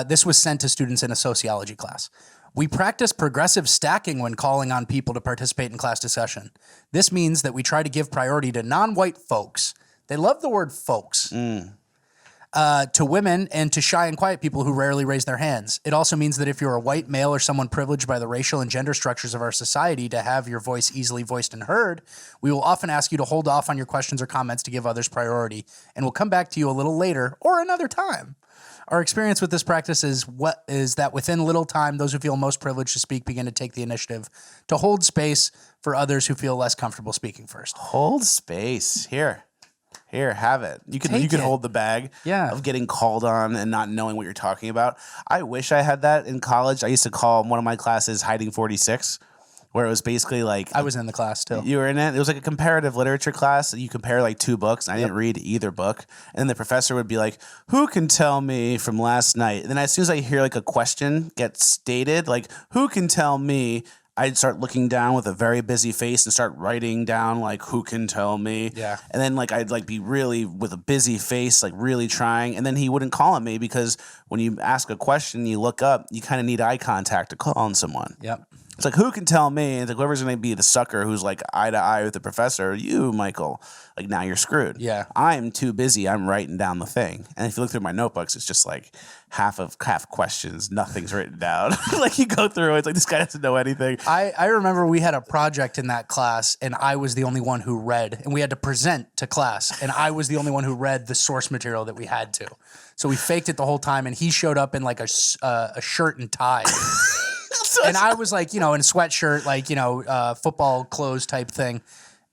This was sent to students in a sociology class. We practice progressive stacking when calling on people to participate in class discussion. This means that we try to give priority to non-white folks. They love the word folks. To women and to shy and quiet people who rarely raise their hands. It also means that if you're a white male or someone privileged by the racial and gender structures of our society to have your voice easily voiced and heard, we will often ask you to hold off on your questions or comments to give others priority, and we'll come back to you a little later or another time. Our experience with this practice is that within little time, those who feel most privileged to speak begin to take the initiative to hold space for others who feel less comfortable speaking first. Hold space. Here, have it. You can hold the bag of getting called on and not knowing what you're talking about. I wish I had that in college. I used to call one of my classes Hiding 46. Where it was basically like... I was in the class, too. You were in it? It was like a comparative literature class. You compare like two books. I didn't read either book. And the professor would be like, who can tell me from last night? And then as soon as I hear like a question get stated, like, who can tell me? I'd start looking down with a very busy face and start writing down like, who can tell me? Yeah. And then like I'd like be really with a busy face, like really trying. And then he wouldn't call on me because when you ask a question, you look up, you kind of need eye contact to call on someone. Yep. It's like, who can tell me? It's like, whoever's going to be the sucker who's like eye to eye with the professor, you, Michael, like now you're screwed. Yeah. I'm too busy. I'm writing down the thing. And if you look through my notebooks, it's just like half questions. Nothing's written down. Like you go through, it's like, this guy doesn't know anything. I remember we had a project in that class and I was the only one who read, and we had to present to class, and I was the only one who read the source material that we had to. So we faked it the whole time, and he showed up in like a shirt and tie. And I was like, in a sweatshirt, like, football clothes type thing.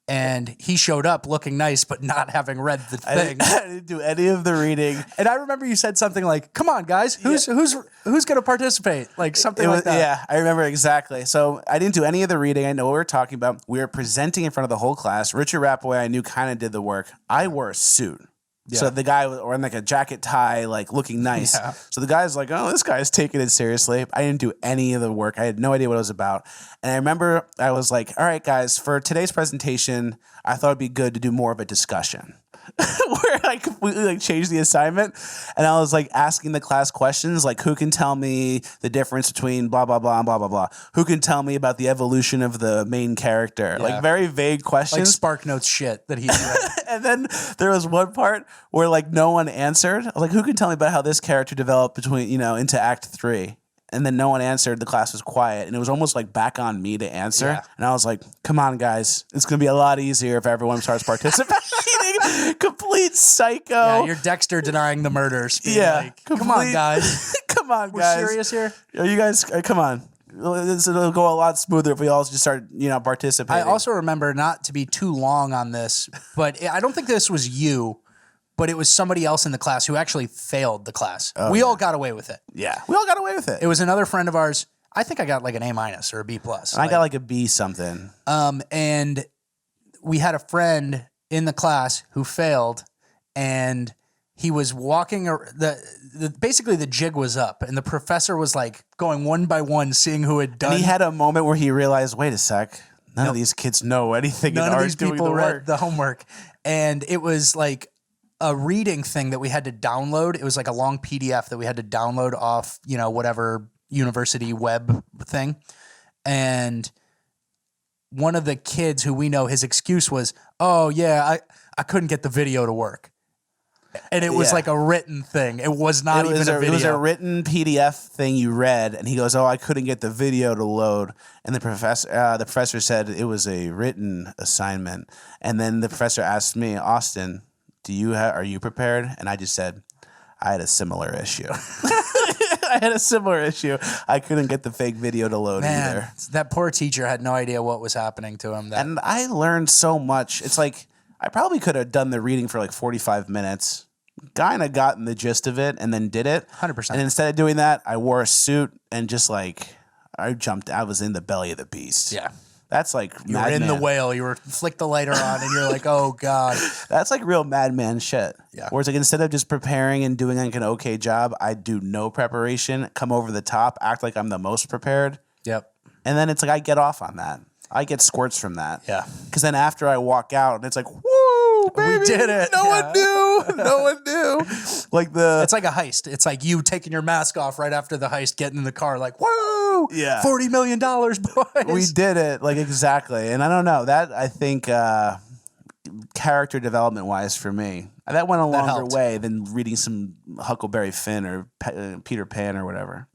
And he showed up looking nice, but not having read the thing. I didn't do any of the reading. And I remember you said something like, come on, guys, who's going to participate? Like something like that. Yeah, I remember exactly. So I didn't do any of the reading. I know what we were talking about. We were presenting in front of the whole class. Richard Rappaway, I knew, kind of did the work. I wore a suit. Yeah. So the guy was wearing like a jacket tie, like looking nice. Yeah. So the guy's like, oh, this guy's taking it seriously. I didn't do any of the work. I had no idea what it was about. And I remember I was like, all right, guys, for today's presentation, I thought it'd be good to do more of a discussion. Where I completely like changed the assignment, and I was like asking the class questions like, who can tell me the difference between blah blah blah and blah blah blah? Who can tell me about the evolution of the main character? Yeah. Like very vague questions, like Spark Notes shit that he read. And then there was one part where like no one answered. I was like, who can tell me about how this character developed between into Act 3? And then no one answered. The class was quiet, and it was almost like back on me to answer. Yeah. And I was like, come on, guys. It's going to be a lot easier if everyone starts participating. Complete psycho. Yeah, you're Dexter denying the murders. Yeah. Like, come on, guys. Come on, We're guys. We're serious here? Are you guys, come on. It'll go a lot smoother if we all just start, participating. I also remember, not to be too long on this, but I don't think this was you, but it was somebody else in the class who actually failed the class. We all got away with it. Yeah, we all got away with it. It was another friend of ours. I think I got like an A- or a B+. I got like a B something. And we had a friend in the class who failed, and he was walking. Basically, the jig was up, and the professor was like going one by one, seeing who had done. And he had a moment where he realized, wait a sec, none of these kids know anything. None of these people read the homework, and it was like a reading thing that we had to download. It was like a long PDF that we had to download off, whatever university web thing. And one of the kids who we know, his excuse was, oh yeah, I couldn't get the video to work. And it was like a written thing. It was not even a video. It was a written PDF thing you read, and he goes, oh, I couldn't get the video to load. And the professor said it was a written assignment. And then the professor asked me, Austin, are you prepared? And I just said, I had a similar issue. I had a similar issue. I couldn't get the fake video to load either. That poor teacher had no idea what was happening to him. And I learned so much. It's like I probably could have done the reading for like 45 minutes, kind of gotten the gist of it, and then did it. 100%. And instead of doing that, I wore a suit and just like I was in the belly of the beast. Yeah. That's like you were in the whale. You were flick the lighter on, and you're like, "Oh God." That's like real madman shit. Yeah. Whereas like instead of just preparing and doing like an okay job, I do no preparation, come over the top, act like I'm the most prepared. Yep. And then it's like I get off on that. I get squirts from that. Yeah. Because then after I walk out, it's like, woo! Woo, baby. We did it. No one knew. No one knew. Like it's like a heist. It's like you taking your mask off right after the heist, getting in the car, like, whoa, Yeah. $40 million, boys. We did it. Like, exactly. And I don't know. That, I think, character development wise for me, that went a longer helped. way than reading some Huckleberry Finn or Peter Pan or whatever.